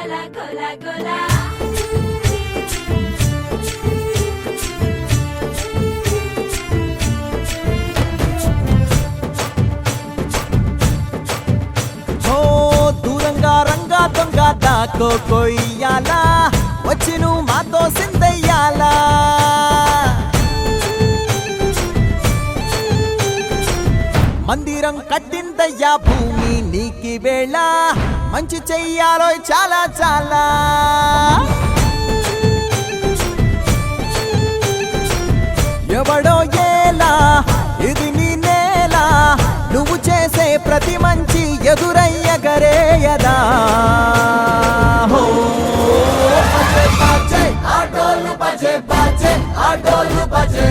గోలా గోలా గోలా దూరంగా రంగా దొంగ దాకో కొయ్యాలా వచ్చి నువ్వు మాతో సిందయ్యాలా మందిరం కట్టిందయ్యా భూమి నీకి వేళ మంచి చెయ్యాలో చాలా చాలా ఎవడో ఏలా ఇది నీ నేల నువ్వు చేసే ప్రతి మంచి ఎదురయ్యగరేయదా ఆటోలు బజే బజే ఆటోలు బజే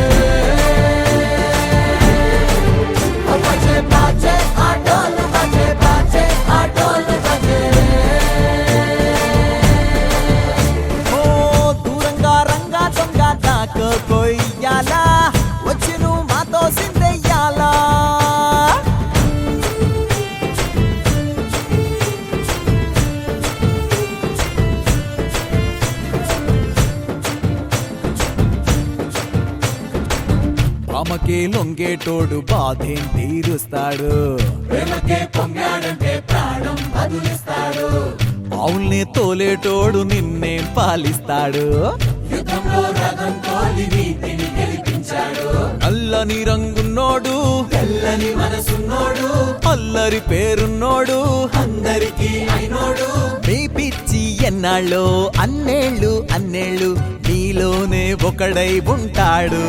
దూరంగా రంగా దొంగ దాకో కొయ్యాలా వచ్చి నువ్వు మాతో సిందయ్యాలా రామకే లొంగేటోడు బాధేం తీరుస్తాడు ఆవుల్ని తోలేటోడు నిన్నేం పాలిస్తాడు నల్లని రంగున్నోడు తెల్లని మనసున్నోడు అల్లరి పేరున్నోడు అందరికీ అయినోడు మీ పిచ్చి ఎన్నాళ్ళో అన్నేళ్ళు అన్నేళ్ళు నీలోనే ఒకడై ఉంటాడు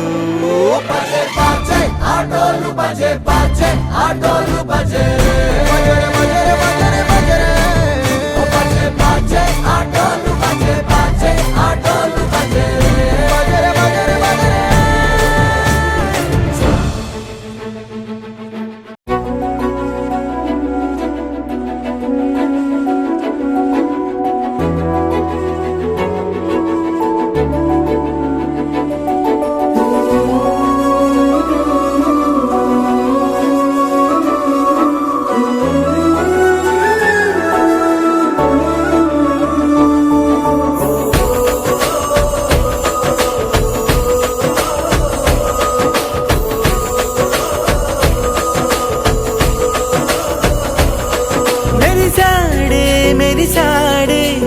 ఆటోలు బజే బజే ఆటోలు బజే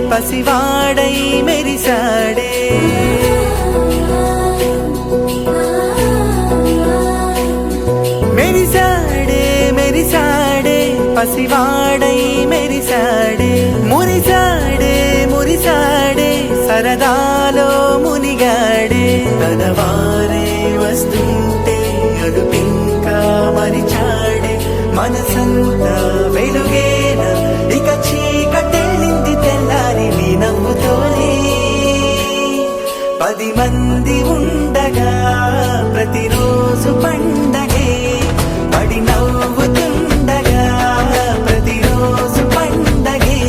పసివాడై మెరిసాడే మెరిసాడే మెరిసాడే పసివాడై మెరిసాడే మురిసాడే మురిసాడే సరదాలో మునిగాడే తనవారే వస్తుంటే అడుపింకా మరిచాడే మనసంతా వెలుగేన ఇక చీకటెళ్ళింది తెల్లారి నీ నవ్వుతోనే 10 మంది ఉండగా ప్రతిరోజు పండగే పడి నవ్వుతుండగా ప్రతిరోజు పండగే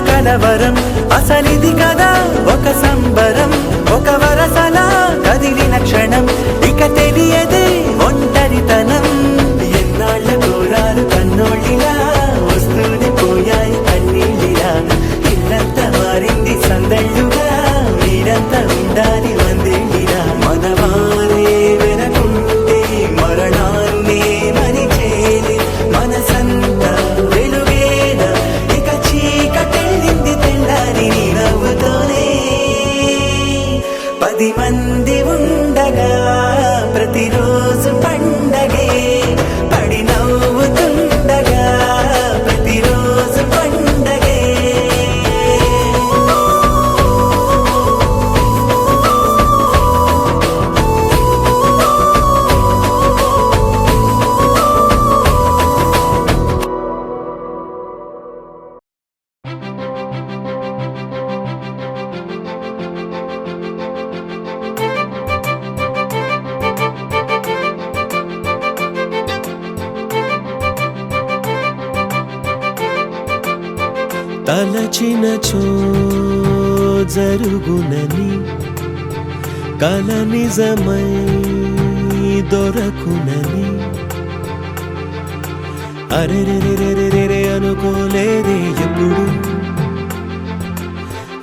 కలవరం అసలిది కదా ఒక సంబరం ఒక వరసలా కదిలిన క్షణం ఇక తెలియదే ఒంటరితనం ఎన్నాళ్ళ కోరారు కన్నోళ్ళిలా సందళ్ళుగా మీరంతా ఉండాలి వందేళ్ళిరా మనవారే వెనకుంటే మరణాన్నే మరిచేలే మనసంతా వెలుగేనా ఇక చీకటెళ్ళింది తెల్లారి నీ నవ్వుతోనే 10 మంది ఉండగా ప్రతిరోజు పండగే పడి నవ్వుతుండగా ప్రతిరోజు పండగే తలచినచో జరుగునని కల నిజమై దొరకునని అరెరెరెరెరెరె అనుకోలేదే ఎప్పుడు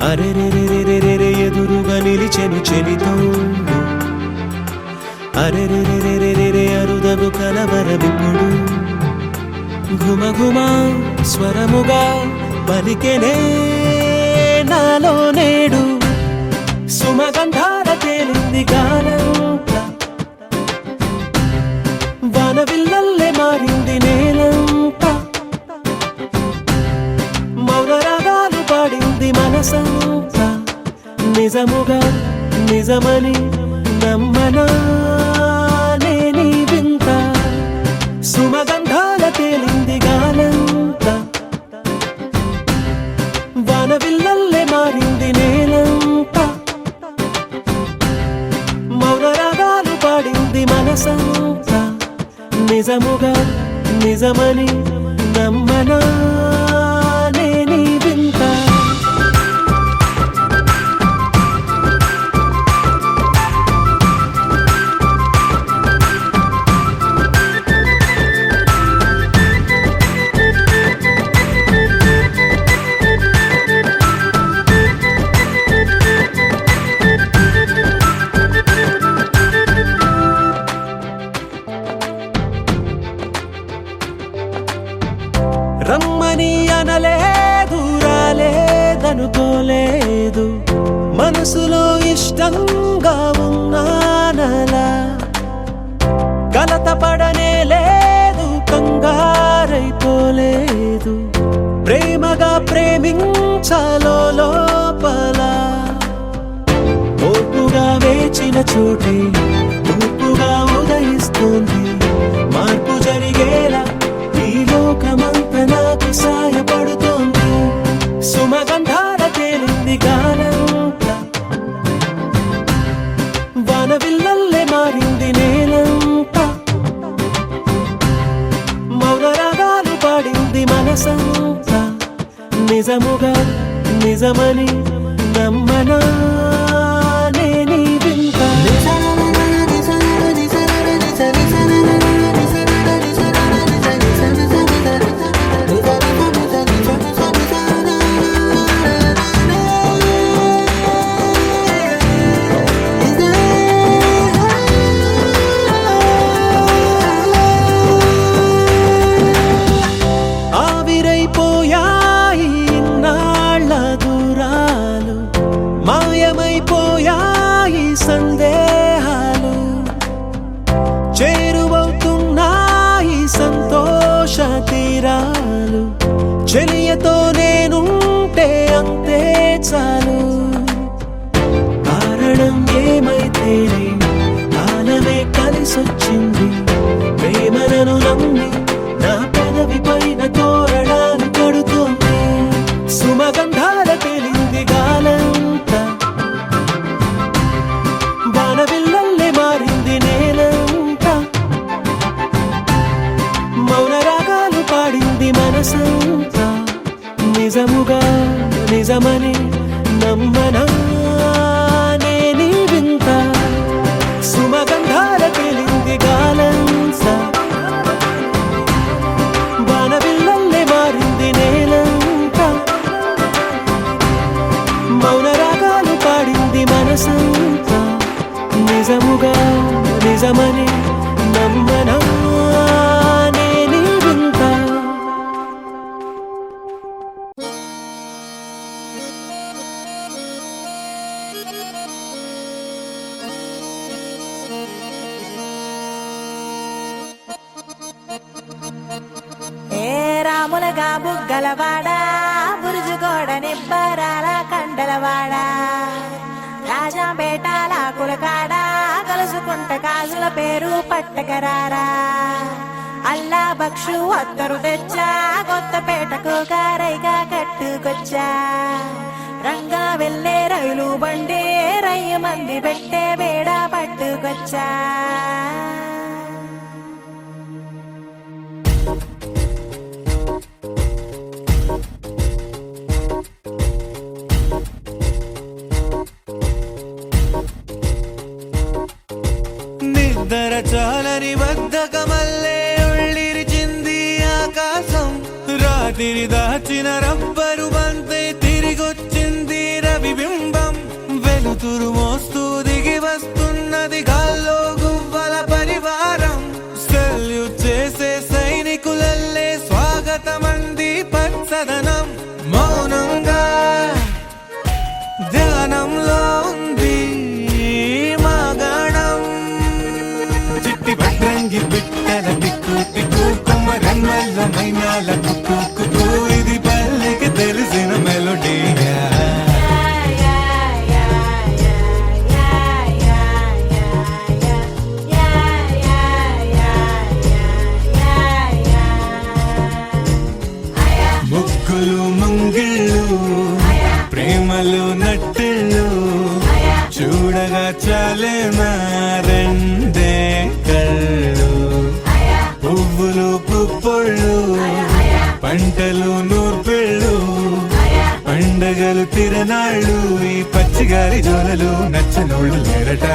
అరెరెరెరెరెరె ఎదురుగా నిలిచెను చెలితోడు అరెరెరెరెరెరె అరుదగు కలవరమిప్పుడు ఘుమఘుమ స్వరముగా పలికెనే నాలో నేడు సుమగంధాల తేలింది గానంతా వానవిల్లల్లే మారింది నేలంతా మౌనరాగాలు పాడింది మనసంతా నిజముగా నిజమని నమ్మనా నేనీ వింత సుమగంధాల తేలింది గానంతా వానవిల్లల్లే మారింది నేలంతా మౌనరాగాలు పాడింది మనసంతా నిజముగా నిజమని నమ్మనా నేనీ వింత రమ్మని అనలేదు రాలేదనుకోలేదు మనసులో ఇష్టంగా ఉన్నానలా కలత పడనే లేదు కంగారైపోలేదు ప్రేమగా ప్రేమించాలో లోపల ఓపుగా వేచిన చోటే తూపుగా ఉదయిస్తుంది మార్పు జరిగేలా ఈ లోకమంత నాకు సాయపడుతోంది సుమగంధాల తేలింది గానంతా వానవిల్లల్లే మారింది నేలంతా మౌనరాగాలు పాడింది మనసంతా నిజముగా నిజమని నమ్మనా నేనీ వింత ఆవిరైపోయాయి ఇన్నాళ్ళ దూరాలు మాయమైపోయాయి సందేహాలు చేరువవుతున్నాయి సంతోష తీరాలు చెలియతో నేనుంటే అంతే చాలు కారణం ఏమైతేనే కాలమే కలిసొచ్చింది ప్రేమలను నమ్మి నా పెదవి పైన తోరణాలు కడుతోంది సుమగంధాల తేలింది గాలంతా వానవిల్లల్లే మారింది నేలంతా మౌనరాగాలు పాడింది మనసంతా నిజముగా నిజమని నమ్మనా నేనీ వింత సుమగంధాల తేలింది గాలంతా వానవిల్లల్లే మారింది నేలంతా మౌన రాగాలు పాడింది మనసంతా నిజముగా నిజమని నమ్మనా నేనే వింత రాములగా బుగ్గలవాడా బురుజుగోడ నిబ్బరాల కండలవాడా రాజాపేటాల కులకాడా కలుసుకుంట కాజుల పేరు పట్టకరారా అల్లా బక్షు అత్తరు తెచ్చా కొత్తపేటకు కారైగా కట్టుకొచ్చా రంగా వెళ్ళే రైలు బండి రయ్య మంది పెట్టే వేడ పట్టుకొచ్చా నిద్ర చాలని బద్ధకమల్లే ఉళ్ళిరిచింది ఆకాశం రాత్రి దాచిన రబ్బరు బంతే తిరిగొచ్చింది రవిబింబం వెలుతురు మోస్తూ దిగి వస్తున్నది గాల్లో గువ్వల పరివారం సెల్యూట్ చేసే సైనికులల్లే స్వాగతమంది పచ్చదనం మౌనంగా ధ్యానంలో ఉంది మాగణం చిట్టి భద్రంగి బిట్టల టిక్కు టిక్కు కుమ్మరమ్మల మైనాల కుక్కు కుక్కు ఇది పల్లెకి తెలిసిన మెలోడీగా ముగ్గులు ముంగిళ్ళు ప్రేమలు నట్టిళ్ళు చూడగా చాలే రెండే కళ్ళు పువ్వులు పుప్పొళ్ళు పంటలు నూర్పిళ్ళు పండగలు తిరనాళ్ళు ఈ పచ్చిగారి జోలలు నచ్చనోళ్ళు లేరట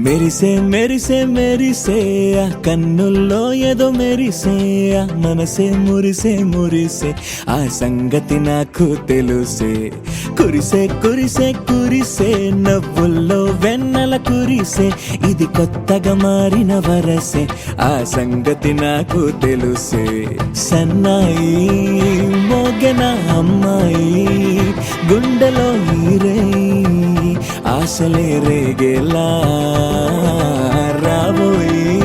మెరిసే మెరిసే మెరిసే ఆ కన్నుల్లో ఏదో మెరిసే ఆ మనసే మురిసే మురిసే ఆ సంగతి నాకు తెలుసే కురిసే కురిసే కురిసే నవ్వుల్లో వెన్నెల కురిసే ఇది కొత్తగా మారిన వరసే ఆ సంగతి నాకు తెలుసే సన్నాయి మోగెన అమ్మాయి గుండెలో ఈరే ఆశలే రేగేలా రాబోయి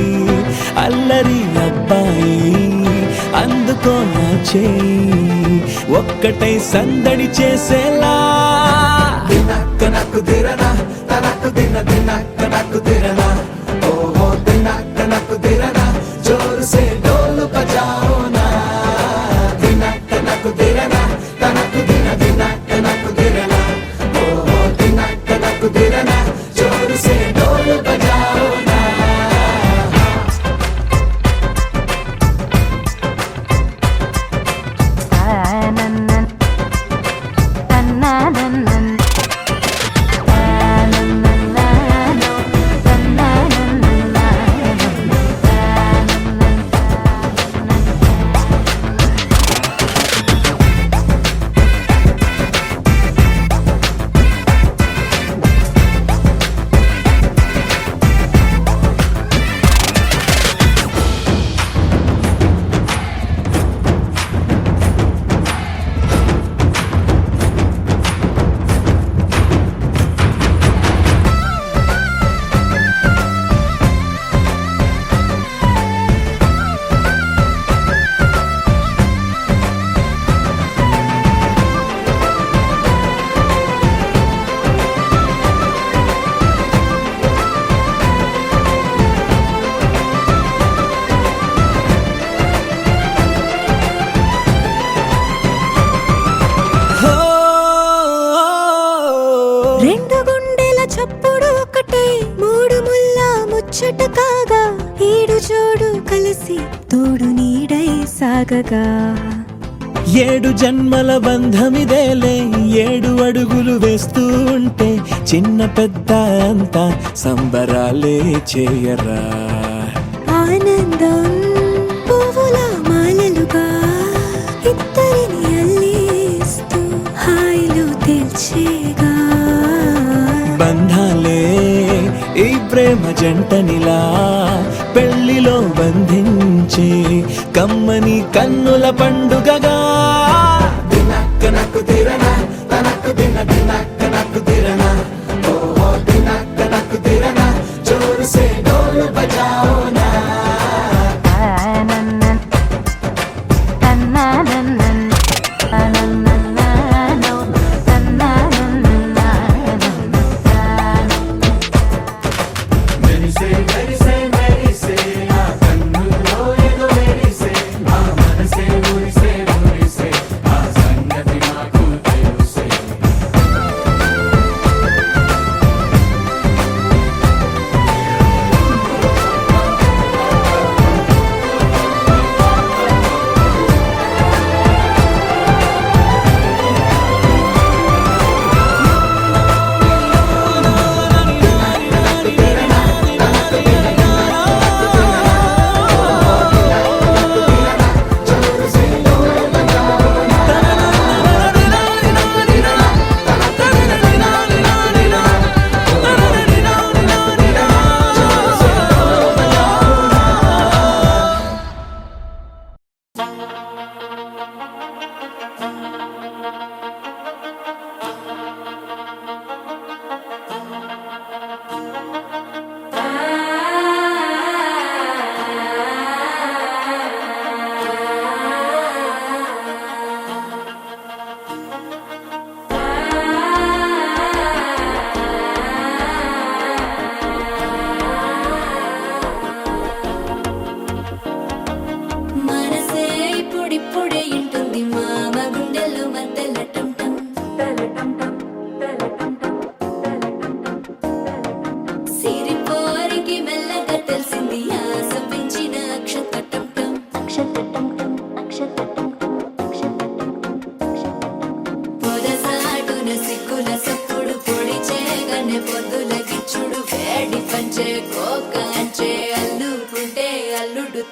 అల్లరి అబ్బాయి అందుకో నా చేయి ఒక్కటై సందడి చేసేలా దినక్క నాకు దిరనా తనకు దిన దినక్క నాకు దిరనా ఓహో దినక్క నాకు దిరనా జోరు సే డోలు బజాओ నా దినక్క నాకు దిరనా తనకు దిన దినక్క నాకు దిరనా ఓహో దినక్క నాకు దిరనా జోరు సే డోలు బజాओ నా రెండు గుండెల చప్పుడు ఒకటై మూడు ముల్ల ముచ్చట కాగా ఈడు జోడు కలిసి తోడు నీడై సాగగా ఏడు జన్మల బంధమిదేలే ఏడు అడుగులు వేస్తూ ఉంటే చిన్న పెద్ద అంతా సంబరాలే చేయరా ఆనందం పువ్వుల మాలలుగా ఇద్దరిని అల్లేస్తూ హాయిలో తేల్చేగా బంధాలే ఈ ప్రేమ జంటనిలా పెళ్లిలో బంధించి కమ్మని కన్నుల పండుగగా దినక్క నాకు దిరనా తనకు దిన దినక్క నాకు దిరనా ఓహో దినక్క నాకు దిరనా జోరు సే డోలు బజాओ నా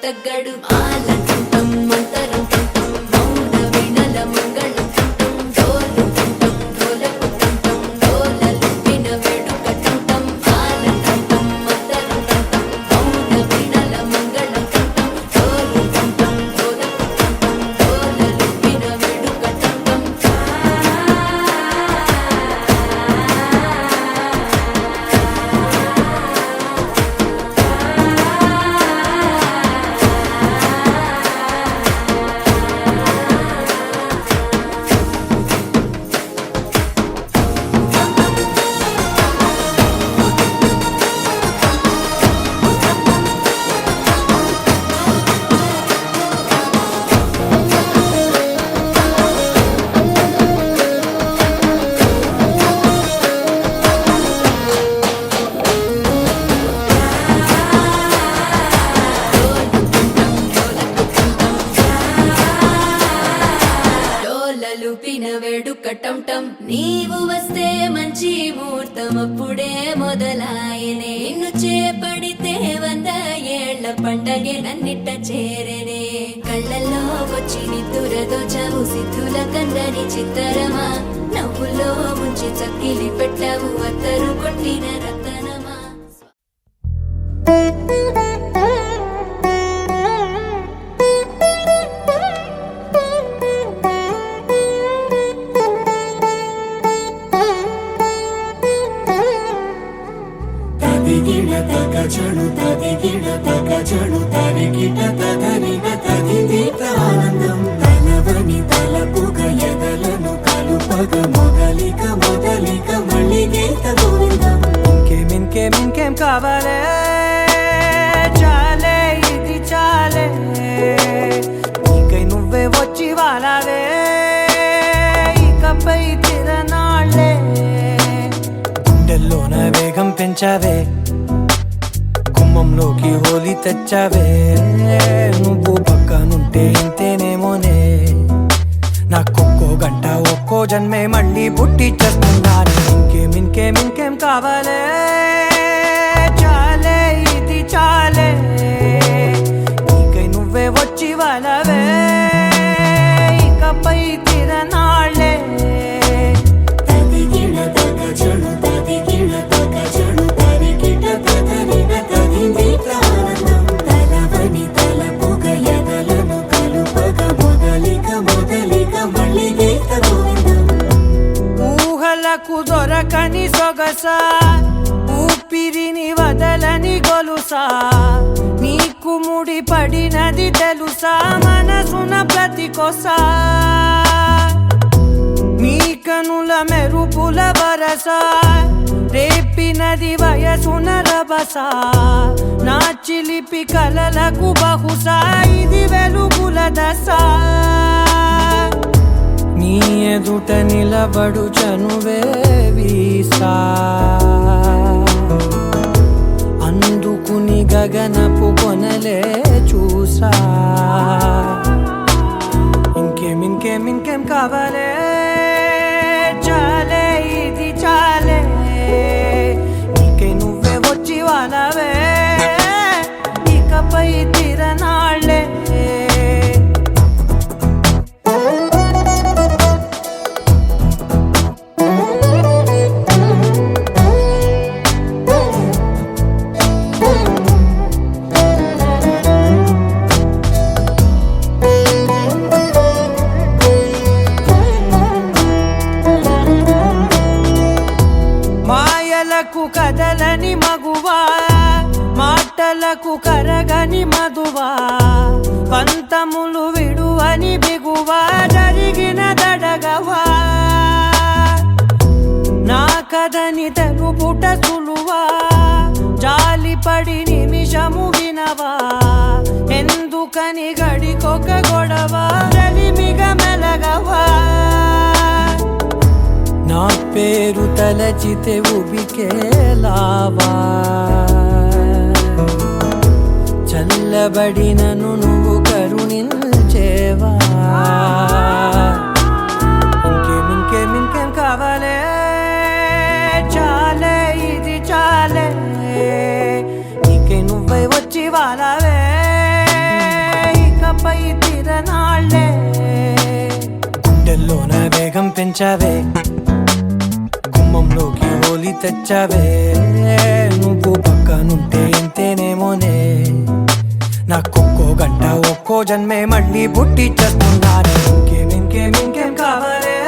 తగ్గడు ఆలంటం మంతరం కంటం మౌన వినల మంగళం కంటం డోలు కంటం డోలకు కంటం డోలలు విన వేడుక కంటం ఆలంటం మంతరం కంటం మౌన వినల మంగళం కంటం డోలు కంటం డోలకు కంటం డోలలు విన వేడుక లూపిన వేడుక టం నీవు వస్తే మంచి ముహూర్తం అప్పుడే మొదలాయనే నిన్ను చేపడితే 100 ఏళ్ల పండగే నన్నిట్ట చేరనే కళ్ళల్లో వచ్చి నిద్దురదోచావు సిద్ధుల కందని చిత్తరమా నవ్వులో ముంచి చక్కిలి పెట్టావు అత్తరు కొట్టిన రతనమా తదిగిడ తగజడు తదిగిడ తగజడు తరిగిట తదరిన తదిదీత ఆనందం తలవని తలపుగ ఎదలను కలుపగ మొదలిక మొదలిక మళ్ళీ గీత గోవిందం ఇంకేం కావాలే చాలే ఇది చాలే నీకై నువ్వే వచ్చి వాలావే ఇకపై తిరనాళ్ళే గుండెల్లోన వేగం పెంచావే గుమ్మంలోకి హోలీ తెచ్చావే నువ్వు పక్కనుంటే ఇంతేనేమోనే నాకొక్కో గంట ఒక్కో జన్మే మళ్ళీ పుట్టి చేస్తున్నాను ఇంకేం కావాలే చాలే ఇది చాలే నీకై నువ్వే వచ్చి వాళ్ళవే ఇకపై తిరనాళ్ళే తదిగిడ తగజడు తదిగిడ తగజడు తరిగిట తదరిన తదిదీత ఆనందం తలవని తలపుగ ఎదలను కలుపగ మొదలిక మొదలిక మళ్ళీ గీత గోవిందం ఊహలకు దొరకని సొగసా ఊపిరిని వదలని గొలుసా నీకు ముడి పడినది తెలుసా మనసున ప్రతి కొసా నీ కనుల మెరుపుల వరస రేపినది వయసున రభస నా చిలిపి కలలకు బహుశా ఇది వెలుగుల దశ నీ ఎదుట నిలబడు చనువే వీసా అందుకుని గగనపు కొనలే చూసా ఇంకేం కావాలే చాలే ఇది చాలే నీకై నువ్వే వచ్చి వాళ్ళవే ఇకపై తిరనాళ్ళే మాయలకు కదలని మగువా మాటలకు కరగని మధువా పంతములు విడువని బిగువా జరిగిన దడగవా నా కదని తెలుపుట సులువా జాలిపడి నిమిషము వినవా ఎందుకని గడికొక గొడవ రలిమిగ మెలగవా నా పేరు తలచితే ఉబికేలావా చల్లబడినను నువ్వు కరుణించేవా ఇంకేం కావాలే చాలే ఇది చాలే నీకై నువ్వై వచ్చి వాళ్ళవే ఇకపై తిరనాళ్ళే గుండెల్లోన వేగం పెంచావే గుమ్మంలోకి హోలీ తెచ్చావే నువ్వు పక్కనుంటే ఇంతేనేమోనే నాకొక్కో గంట ఒక్కో జన్మే మళ్ళీ పుట్టి చేస్తున్నాను ఇంకేం కావాలే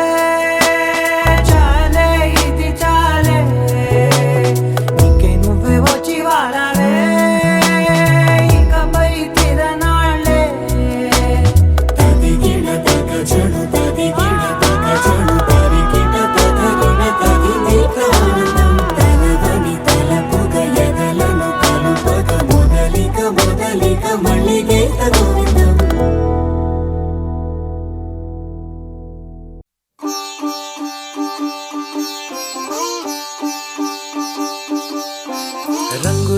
చాలే ఇది చాలే నీకై నువ్వే వచ్చి వాళ్ళవే ఇకపై తిరనాళ్ళే తదిగిడ తగజడు తదిగిడ తగజడు తరిగిట తదరిన తదిదీత ఆనందం తలవని తలపుగ ఎదలను కలుపగ మొదలిక మొదలిక మళ్ళీ గీత గోవిందం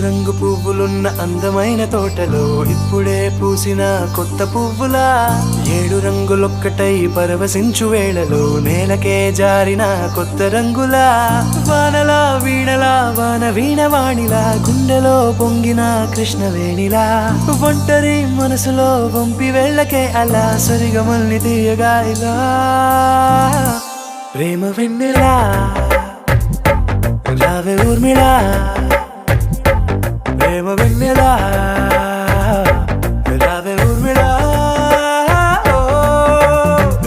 రంగు పువ్వులున్న అందమైన తోటలో ఇప్పుడే పూసిన కొత్త పువ్వులా 7 రంగులొక్కటై పరవశించు వేళలో నేలకే జారిన కొత్త రంగులా వానలా వీణలా వాన వీణవాణిలా గుండెలో పొంగిన కృష్ణవేణిలా ఒంటరి మనసులో వంపి వెళ్ళకే అలా సరిగమల్ని తీయగా ఇలా ప్రేమ వెన్నెలా రావే ఊర్మిళా ప్రేమ వెన్నెలా రావే ఊర్మిళా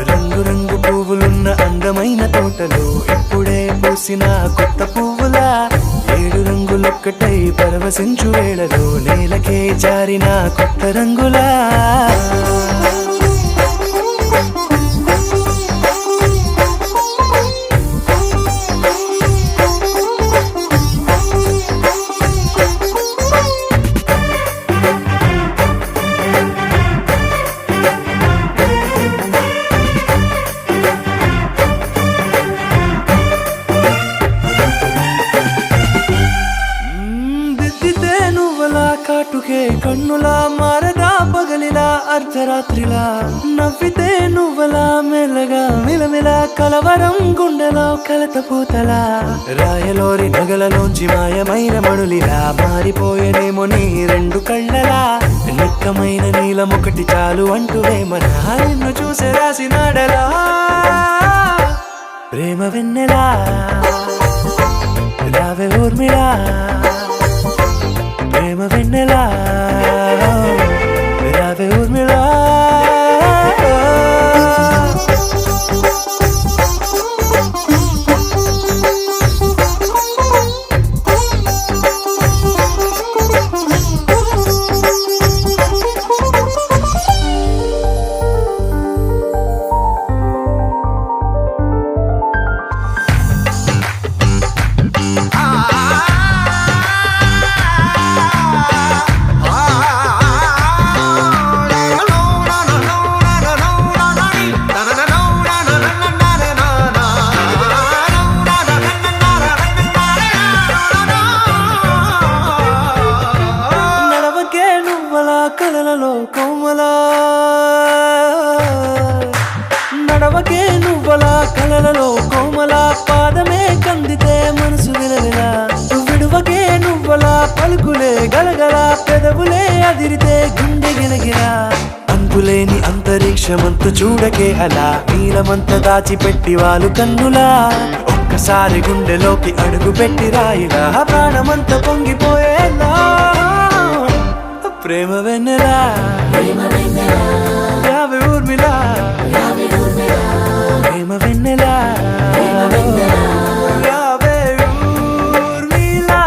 రంగు రంగు పువ్వులున్న అందమైన తోటలో ఇప్పుడే పూసిన కొత్త పువ్వులా 7 రంగులొక్కటై పరవశించు వేళలో నేలకే జారిన కొత్త రంగులా దిద్దితే నువ్వలా కాటుకే కన్నులా మారదా పగలిలా అర్ధరాత్రిలా నవ్వితే నువ్వలా మెల్లగా మిలమిలా కలవరం గుండెలో కలతపూతలా రాయలోరి నగలలోంచి మాయమైన మణులిలా మారిపోయేనేమో నీ 2 కళ్ళలా నిక్కమైన నీలమొకటి చాలు అంటూ వేమన నిన్ను చూసే రాసినాడలా ప్రేమ వెన్నెలా రావే ఊర్మిళా ప్రేమ వెన్నెలా రావే ఊర్మిళా నడవకే నువ్వలా కలలలో కోమలా నడవకే నువ్వలా కలలలో కోమలా పాదమే కందితే మనసు విలవిలా విడువకే నువ్వలా పలుకులే గలగల పెదవులే అదిరితే గుండె గిలగిలా అంతులేని అంతరిక్షమంతు చూడకే అలా నీలమంత దాచిపెట్టి వాళ్ళు కన్నులా ఒక్కసారి గుండెలోకి అడుగు పెట్టి రాయిలా ప్రాణమంత పొంగిపోయేలా ప్రేమ వెన్నెలా రావే ఊర్మిళా ప్రేమ వెన్నెలా రావే ఊర్మిళా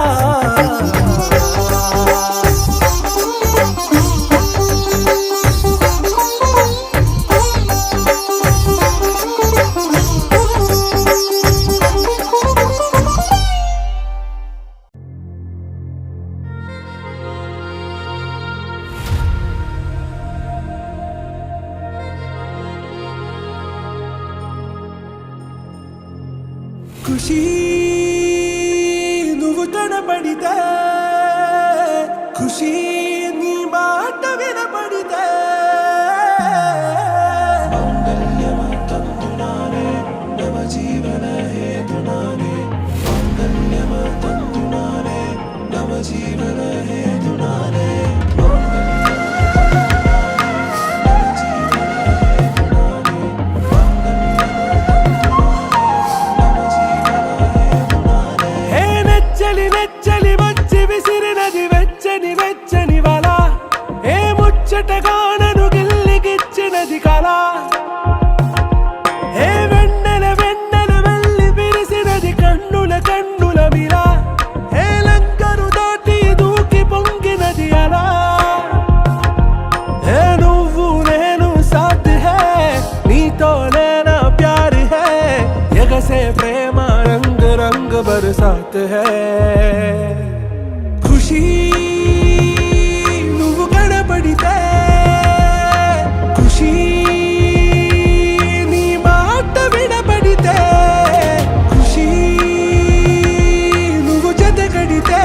ఖుషీ నువ్వు కనబడితే ఖుషీ నీ మాట వినపడితే నవ జీవన హేతునానే నవ జీవన హేతునానే వెచ్చని వచ్చి విసిరినది వెచ్చని వెచ్చని వల ఏ ముచ్చటగా నన్ను గిల్లిగిచ్చినది కళ ఏ వెన్నెల వెన్నెల వెళ్ళి విరిసినది కన్నుల కన్నుల మిలా ఏ లంకను దాటి దూకి పొంగినది అలా ఏ నువ్వు నేను సాథ్ హే నీతో నేనా ప్యార్ హే ఎగసే ప్రేమ రంగ్ రంగ్ బరసాత్ హై ఖుషీ నువ్వు కనబడితే ఖుషీ నీ మాట వినపడితే ఖుషీ నువ్వు జత కడితే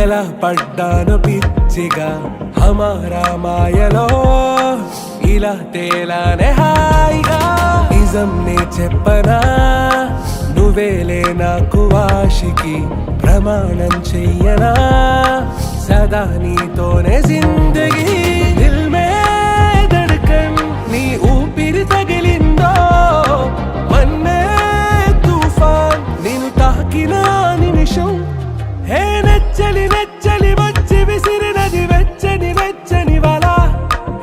ఎలా పడ్డాను పిచ్చిగా హమారా మాయలో ఇలా తేలానే హాయిగా నిజం నే చెప్పనా నువ్వేలే నాకు ఆశికి ప్రమాణం చెయ్యనా సదా నీతోనే జిందగీ దిల్ మే ధడ్కన్ నీ ఊపిరి తగిలిందో మన్నే తుఫాన్ నేను తాకిన నిమిషం హే నెచ్చలి నెచ్చలి వచ్చి విసిరినది వెచ్చని వెచ్చని వల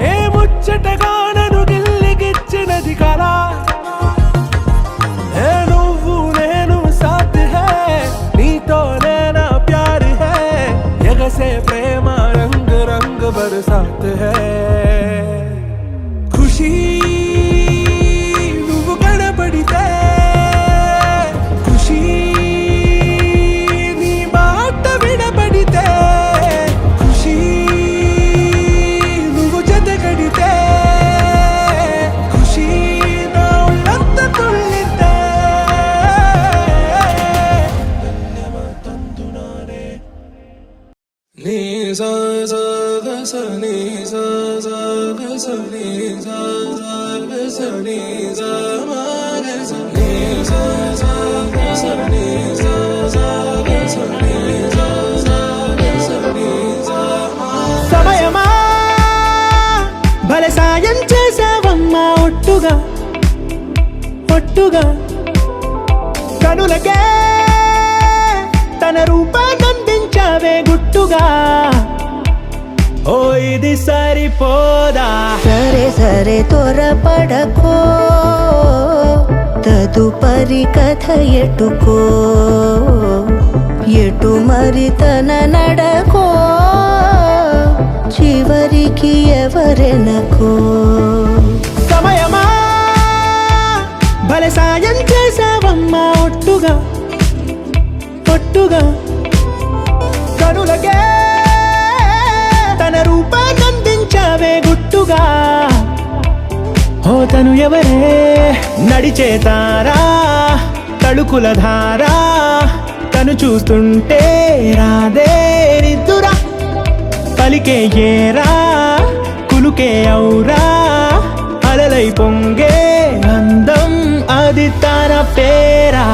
ఏ ముచ్చటగా నన్ను గిల్లిగిచ్చినది కళ ఏ నువ్వు నేను సాథ్ హై నీతోనే నా ప్యార్ హై ఎగసే ప్రేమ రంగ్ రంగ్ బరసాత్ హై ఖుషీ నువ్వు కనబడితే ఖుషీ నీ మాట వినబడితే ఖుషీ నువ్వు జతగడితే ఖుషీ నా ఒళ్ళంత తుళ్ళితే నీ సా సా గ స నీ సా సా గ స నీ సా సా గ స నీ సా మా గ స నీ సా సా గ స నీ సా సా గ స నీ సా సా గ స నీ సా మా సమయమా భలే సాయం చేసావమ్మా ఒట్టుగా ఒట్టుగా కనులకే తన రూపాన్నందించావే గుట్టుగా ఓ ఇది సరిపోదా సరే సరే త్వరపడకో తదుపరి కథ ఎటుకో ఎటు మరి తన నడకో చివరికి ఎవరెనకో సమయమా భలే సాయం చేసావమ్మా ఒట్టుగా ఒట్టుగా కనులకే తన రూపాన్నందించావే గుట్టుగా ఓ తను ఎవరే నడిచే తారా తళుకుల ధారా తను చూస్తుంటే రాదే నిద్దురా పలికే ఏరా కులుకే ఔరా అలలై పొంగే అందం అది తన పేరా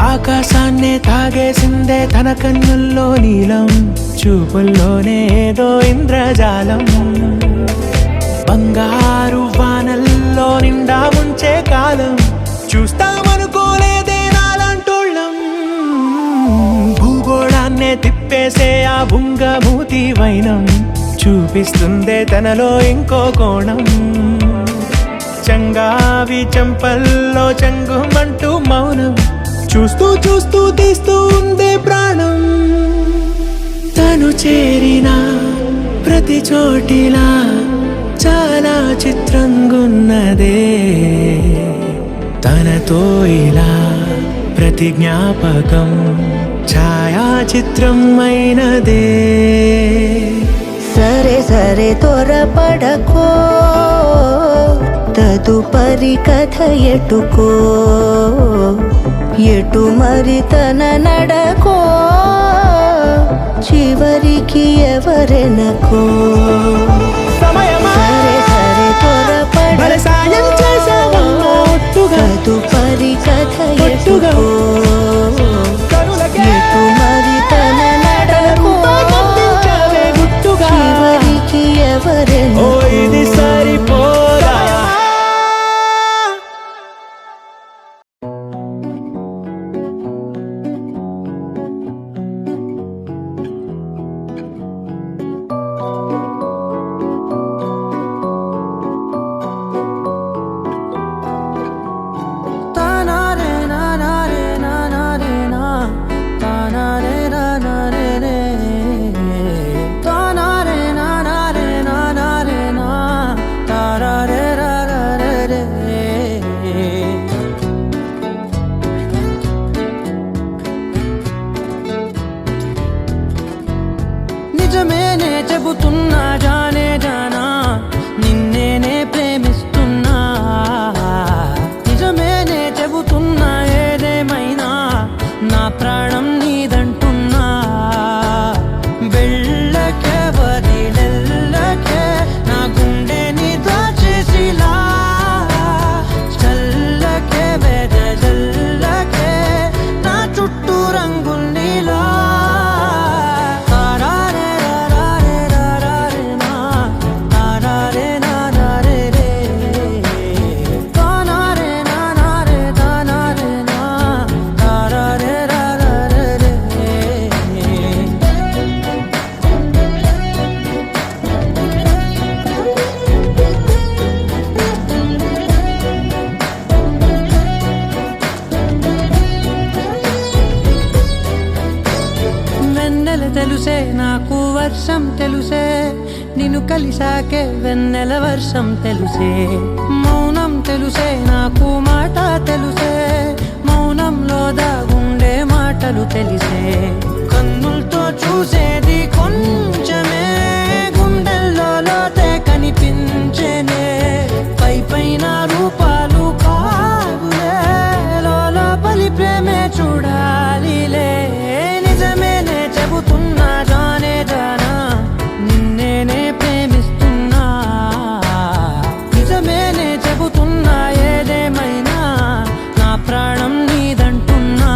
ఆకాశాన్నే తాగేసిందే తన కన్నుల్లో నీలం చూపుల్లోనే ఏదో ఇంద్రజాలం బంగారు వానల్లో నిండా ముంచే కాలం చూస్తామనుకోలేదే నాలాంటోళ్ళం భూగోళాన్నే తిప్పేసే ఆ బుంగమూతి వైనం చూపిస్తుందే తనలో ఇంకో కోణం చంగావి చెంపల్లో చెంగుమంటూ మౌనం చూస్తూ చూస్తూ తీస్తూ ఉందే ప్రాణం తను చేరిన ప్రతి చోటిలా చాలా చిత్రంగున్నదే తనతో ఇలా ప్రతి జ్ఞాపకం ఛాయాచిత్రం అయినదే సరే సరే త్వరపడకో తదుపరి కథ ఎటుకో ఎటు మరి తన నడకో చివరికి ఎవరెనకో సమయమా సరే సరే భలే సాయం చేసావమ్మా ఒట్టుగా తదుపరి కథ ఒట్టుగా ఎటుకో కనులకే ఎటు మరి తన నడకో రూపాన్నందించావే గుట్టుగా చివరికి ఓ ఎవరెనకో ఇది సరిపోదా వర్షం తెలుసే నిన్ను కలిసాకే వెన్నెల వర్షం తెలుసే మౌనం తెలుసే నాకు మాట తెలుసే మౌనంలో దాగుండే మాటలు తెలిసే కన్నులతో చూసేది కొంచెమే గుండెల్లో లోతే కనిపించేనే పై పైన రూపాలు కావులే లోపలి ప్రేమే చూడాలిలే నిజమేనే చెబుతున్నా జానే జానా నిన్నేనే ప్రేమిస్తున్నా నిజమేనే చెబుతున్నా ఏదేమైనా నా ప్రాణం నీదంటున్నా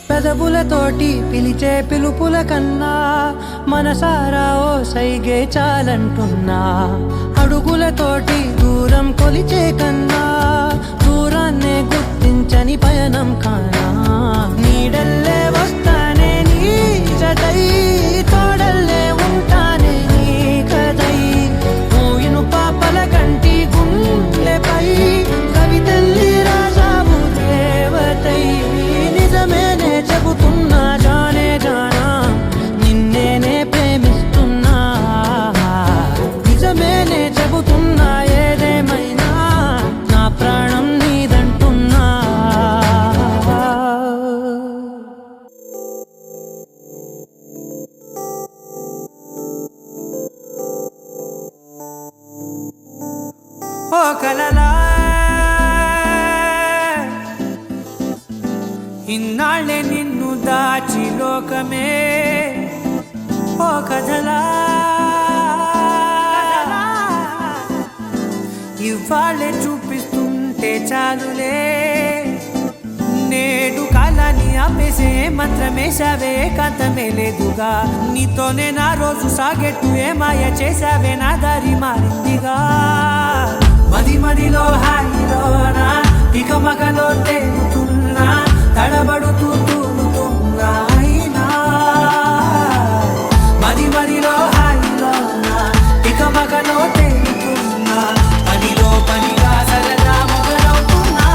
పెదవులతోటి పిలిచే పిలుపుల కన్నా మనసారా ఓ సైగే చాలంటున్నా అడుగులతోటి దూరం కొలిచే కన్నా దూరాన్నే గుర్తించని పయనం కానా నీడల్లే వస్తానే నీ జతై తోడల్లే ఉంటానే నీ కదై మూయిను పాపల కంటి గుండెపై కవితల్లి రాజావు దేవతై నిజమేనే చెబుతున్నా జానే జానా నిన్నేనే ప్రేమిస్తున్నా నిజమేనే చెబుతున్నా ఏదేమైనా నా ప్రాణం నీదంటున్నా ఓ కలలా ఇన్నాళ్ళే నిన్ను దాచి లోకమే ఓ కథలా ఇవాళ్ళే చూపిస్తుంటే చాలులే నేడు కాలాన్ని ఆపేసే మంత్రమేశావే కాంతమే లేదుగా నీతోనే నా రోజు సాగెట్టు ఏ మాయ చేశావే నా దారి మారిందిగా మది మదిలో హాయిలోనా ఇక మగలో తేలుతున్నా తడబడుతూ తూలుతున్నా అయినా మది మదిలో హాయిలోనా ఇక మగలో తేలుతున్నా పనిలో పనిగా సరదా మొదలవుతున్నా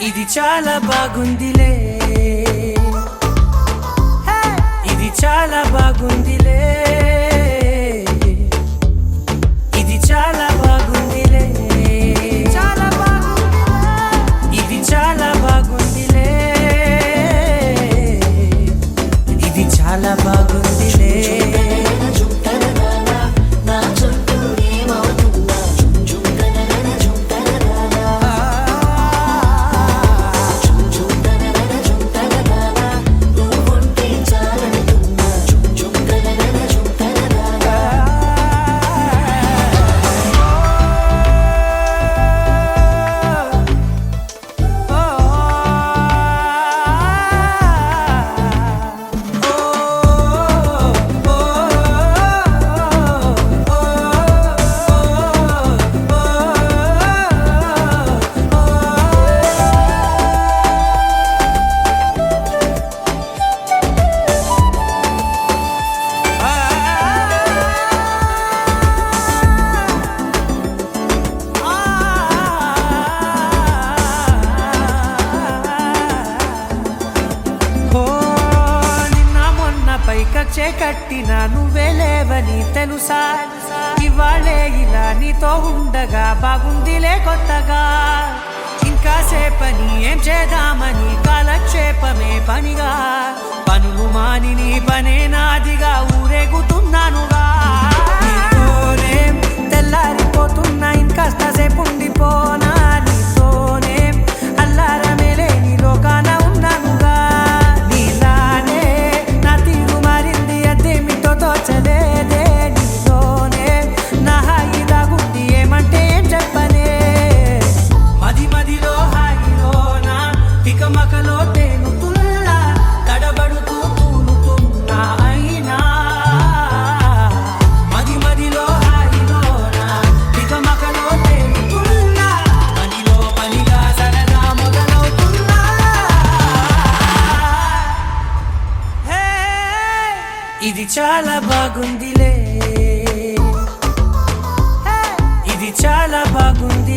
ఇది చాలా బాగుందిలే ఇది చాలా బాగుందిలే ఇది చాలా బాగుందిలే చాలా బాగుందిలే ఇది చాలా బాగుందిలే ఇది చాలా బాగుందిలే కచ్చే కట్టినా నువ్వే లేవని తెలుసా ఇవాళే ఇలా నీతో ఉండగా బాగుందిలే కొత్తగా ఇంకా సేపని ఏం చేద్దామని కాలక్షేపమే పనిగా పనులు మాని నీ పనే నాదిగా ఊరేగుతున్నానుగా నీతోనే తెల్లారిపోతున్నా ఇంకాస్త సేపు ఉండిపోనా నీతోనే అల్లారమే లేని లోకాన ఉన్నానుగా నీలానే నా తీరు మారింది అదేమిటో తోచలేదే నీతోనే నా హాయి దాగుంది ఏమంటే ఏం చెప్పనే మది మదిలో హాయిలోనా ఇక మకల ఇది చాలా బాగుందిలే, ఇది చాలా బాగుంది.